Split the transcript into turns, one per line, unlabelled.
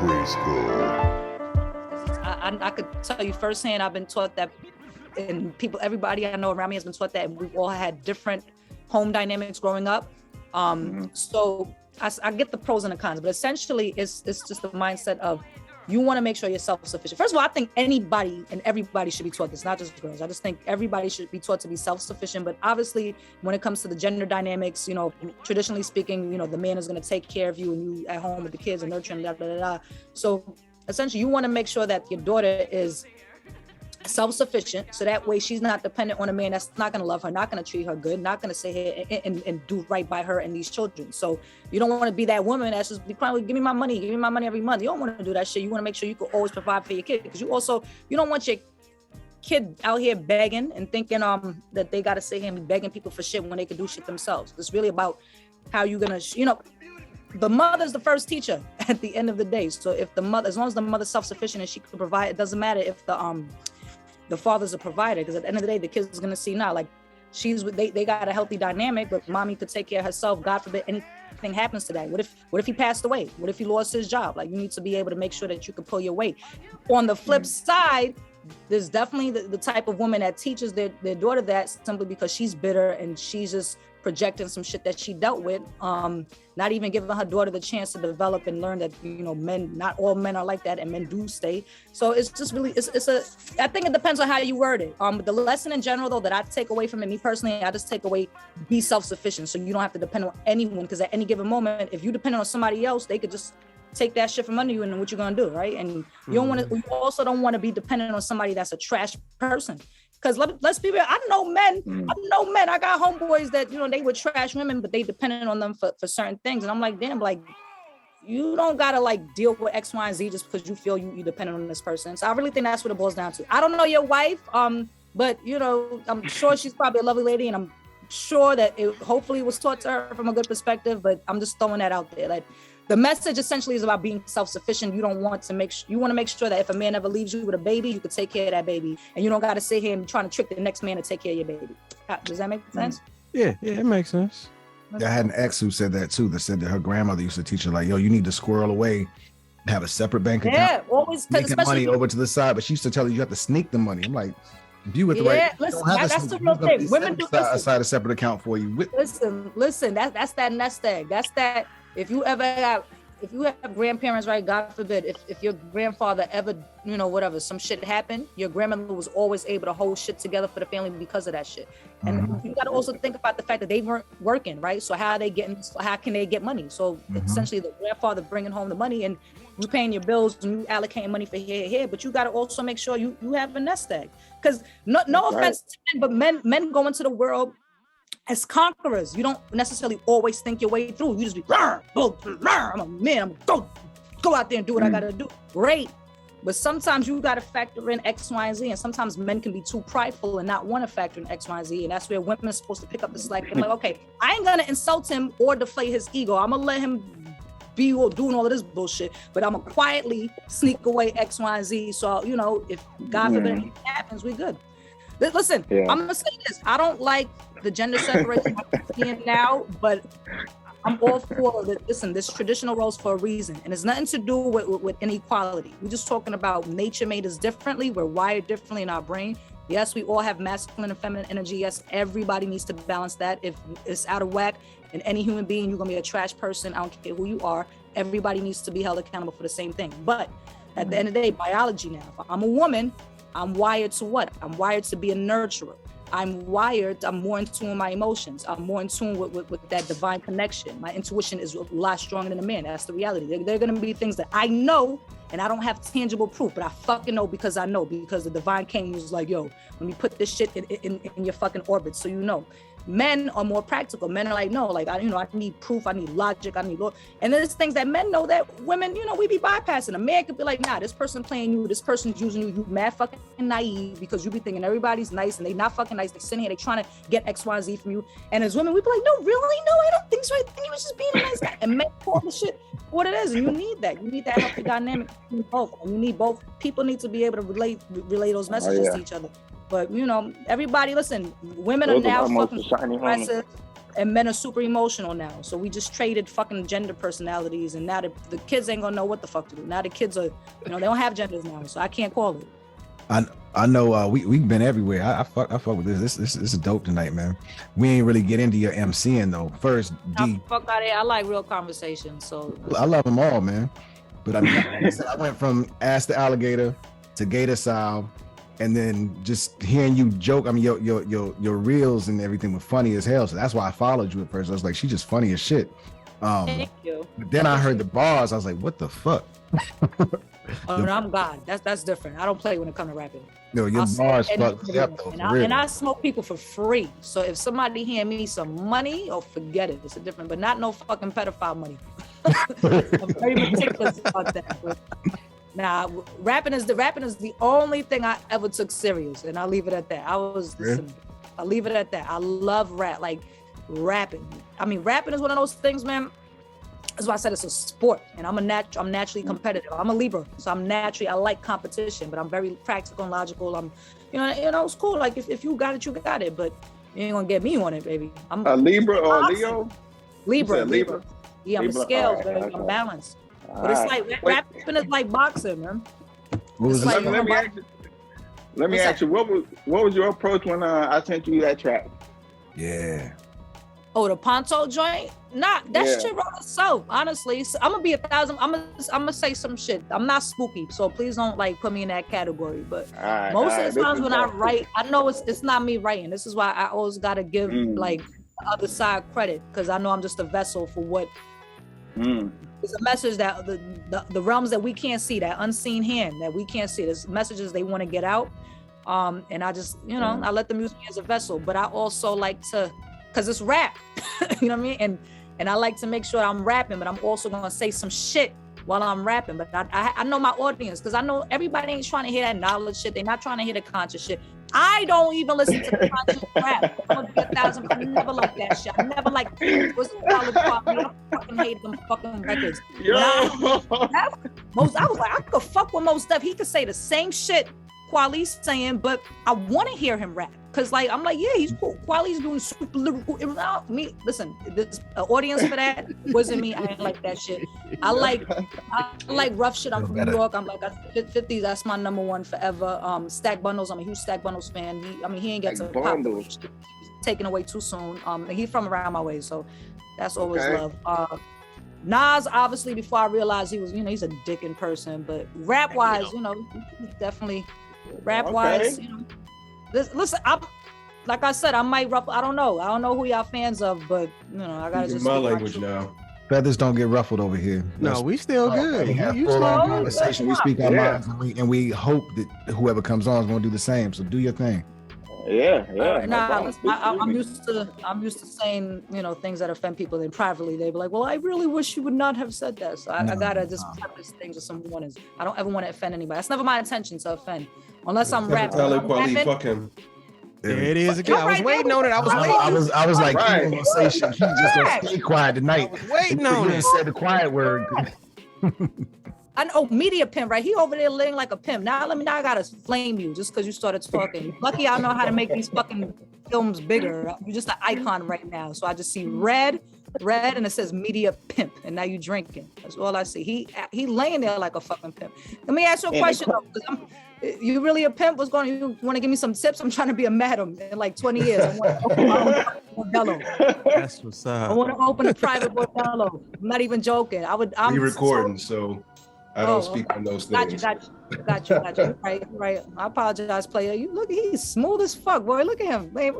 GRYSKLL.
I could tell you firsthand, I've been taught that, and everybody I know around me has been taught that, and we've all had different home dynamics growing up. So I get the pros and the cons, but essentially it's just the mindset of you want to make sure you're self-sufficient. First of all, I think anybody and everybody should be taught this, not just girls. I just think everybody should be taught to be self-sufficient. But obviously, when it comes to the gender dynamics, traditionally speaking, the man is going to take care of you and you at home with the kids and nurturing, da, da, da, da. So essentially, you want to make sure that your daughter is self-sufficient, so that way she's not dependent on a man that's not going to love her, not going to treat her good, not going to sit here and do right by her and these children. So you don't want to be that woman that's just be crying, give me my money every month. You don't want to do that shit. You want to make sure you can always provide for your kid, because you don't want your kid out here begging and thinking that they got to sit here and be begging people for shit when they can do shit themselves. It's really about how you're gonna the mother's the first teacher at the end of the day. So if the mother, as long as the mother's self-sufficient and she can provide, it doesn't matter if the father's a provider, because at the end of the day, the kid's gonna see now, like they got a healthy dynamic, but mommy could take care of herself. God forbid anything happens to that. What if he passed away? What if he lost his job? Like, you need to be able to make sure that you can pull your weight. On the flip side, there's definitely the type of woman that teaches their daughter that simply because she's bitter and she's just projecting some shit that she dealt with, not even giving her daughter the chance to develop and learn that not all men are like that, and men do stay. So it's just really I think it depends on how you word it. The lesson in general though that I take away from it, me personally, I just take away be self-sufficient, so you don't have to depend on anyone, because at any given moment, if you depend on somebody else, they could just take that shit from under you, and what you're gonna do, right? And you also don't want to be dependent on somebody that's a trash person. Because let's be real, I know men, I got homeboys that, they were trash women, but they depended on them for certain things. And I'm like, damn, like, you don't gotta like deal with X, Y, and Z just because you feel you dependent on this person. So I really think that's what it boils down to. I don't know your wife, but I'm sure she's probably a lovely lady, and I'm sure that hopefully was taught to her from a good perspective, but I'm just throwing that out there. Like, the message essentially is about being self-sufficient. You want to make sure that if a man ever leaves you with a baby, you can take care of that baby, and you don't got to sit here and trying to trick the next man to take care of your baby. Does that make sense?
Yeah, it makes sense.
I had an ex who said that too. That said that her grandmother used to teach her, like, yo, you need to squirrel away, have a separate bank account.
Yeah, always
making money over to the side. But she used to tell you have to sneak the money. I'm like, if you with the right,
listen, that's the real thing. Women do
aside a separate account for you.
Listen. That's that nest egg. That's that. If you have grandparents, right? God forbid, if your grandfather ever, whatever, some shit happened, your grandmother was always able to hold shit together for the family because of that shit. And you got to also think about the fact that they weren't working, right? So how can they get money? So essentially, the grandfather bringing home the money, and you paying your bills and you allocating money for here, but you got to also make sure you have a nest egg. Because no offense to men, but men go into the world as conquerors. You don't necessarily always think your way through. You just be, I'm a man, I'm gonna go out there and do what I gotta do. Great. But sometimes you gotta factor in X, Y, and Z. And sometimes men can be too prideful and not want to factor in X, Y, and Z. And that's where women are supposed to pick up the slack and like, okay, I ain't gonna insult him or deflate his ego. I'm gonna let him be doing all of this bullshit, but I'm gonna quietly sneak away X, Y, and Z. So, if God forbid anything happens, we good. Listen, I'm gonna say this. I don't like the gender separation I'm seeing now, but I'm all for this traditional roles for a reason, and it's nothing to do with inequality. We're just talking about nature made us differently. We're wired differently in our brain. Yes, we all have masculine and feminine energy. Yes, everybody needs to balance that. If it's out of whack, in any human being, you're gonna be a trash person. I don't care who you are. Everybody needs to be held accountable for the same thing. But at the end of the day, biology now. If I'm a woman, I'm wired to what? I'm wired to be a nurturer. I'm more in tune with my emotions. I'm more in tune with that divine connection. My intuition is a lot stronger than a man. That's the reality. There are going to be things that I know and I don't have tangible proof, but I fucking know because the divine king was like, yo, let me put this shit in your fucking orbit so you know. Men are more practical. Men are like, no, like, I need proof, I need logic, I need law. And there's things that men know that women, we be bypassing. A man could be like, nah, this person playing you, this person's using you, you mad fucking naive because you be thinking everybody's nice and they not fucking nice. They sitting here, they trying to get X, Y, Z from you. And as women, we be like, no, really? No, I don't think so. I think he was just being a nice guy. And men call the shit what it is. And you need that. You need that healthy dynamic. You need both. And you need both. People need to be able to relay those messages to each other. But everybody, listen, women are now fucking aggressive. and men are super emotional now. So we just traded fucking gender personalities, and now the kids ain't gonna know what the fuck to do. Now the kids are, they don't have genders now, so I can't call it.
I know we've been everywhere. I fuck with this. This is dope tonight, man. We ain't really get into your emceeing though. First, D.
Fuck out of here. I like real conversations, so
I love them all, man. But I mean, I went from Ask the Alligator to Gator Style, and then just hearing you joke. I mean, your reels and everything were funny as hell. So that's why I followed you at first. I was like, she's just funny as shit.
Thank you.
But then I heard the bars. I was like, what the fuck?
Oh, no, I'm God. That's different. I don't play when it comes to rapping.
No, your bars fucked me up though.
And I smoke people for free. So if somebody hand me some money, oh, forget it. It's a different, but not no fucking pedophile money. I'm very meticulous about that. But nah, rapping is the only thing I ever took serious, and I'll leave it at that. I'll leave it at that. I love rap, like rapping. I mean, rapping is one of those things, man. That's why I said it's a sport, and I'm naturally competitive. I'm a Libra, so I like competition, but I'm very practical and logical. I'm, it's cool. Like if you got it, you got it, but you ain't gonna get me on it, baby. I'm
a Libra or Leo?
Libra. Yeah, I'm
Libra.
a scales,
Right,
baby.
okay.
I'm balanced. But it's like rapping is like boxing, man.
Let me ask you, what was your approach when I sent you that track?
Yeah.
Oh, the Ponto joint? Nah, that shit wrote itself, honestly. So I'm gonna be 1,000. I'm gonna say some shit. I'm not spooky, so please don't like put me in that category. But most of the times when I write, I know it's not me writing. This is why I always gotta give like the other side credit, because I know I'm just a vessel for what. It's a message that the realms that we can't see, that unseen hand that we can't see. There's messages they want to get out, and I just I let them use me as a vessel. But I also like to, because it's rap, you know what I mean? And I like to make sure I'm rapping, but I'm also gonna say some shit while I'm rapping. But I know my audience, because I know everybody ain't trying to hear that knowledge shit. They're not trying to hear the conscious shit. I don't even listen to the conscious rap. I'm gonna be 1,000. I never like that shit. I never like what's the quality. I fucking hate them fucking records. I was like, I could fuck with most stuff. He could say the same shit Kweli's saying, but I want to hear him rap. Cause like I'm like, yeah, he's cool. Kweli's doing super lyrical. Me, listen, this audience for that wasn't me. I ain't like that shit. I like rough shit. I'm from New York. I'm like 50s. That's my number one forever. Stack Bundles. I'm a huge Stack Bundles fan. He ain't get to pop taken away too soon. He from around my way, so that's always love. Nas, obviously, before I realized he was, he's a dick in person, but rap wise, definitely rap wise, Listen, like I said, I might ruffle. I don't know who y'all fans of, but I gotta just
my language now.
Feathers don't get ruffled over here.
No, we still good.
We have full-on conversation. We speak our minds, and we hope that whoever comes on is going to do the same. So do your thing.
Yeah.
I'm used to saying things that offend people. Then privately they be like, "Well, I really wish you would not have said that." So I gotta just preface things with some warnings. I don't ever want to offend anybody. That's never my intention to offend, unless I'm rapping.
Fuck him. There it is again. I was waiting on it. I
was like, he ain't gonna say shit. He just gonna stay quiet tonight.
Waiting on it.
Said the quiet word.
I know, media pimp, right? He over there laying like a pimp. Now I gotta flame you just because you started talking. Lucky I know how to make these fucking films bigger. You're just an icon right now. So I just see red, and it says media pimp, and now you drinking. That's all I see. He laying there like a fucking pimp. Let me ask you a question though. You really a pimp? You want to give me some tips? I'm trying to be a madam in like 20 years. I want to open my own bordello.
That's what's up.
I want to open a private bordello. I'm not even joking. I'm
recording, so I don't speak on those things.
Got you. Right. I apologize, player. You look, he's smooth as fuck, boy. Look at him, babe.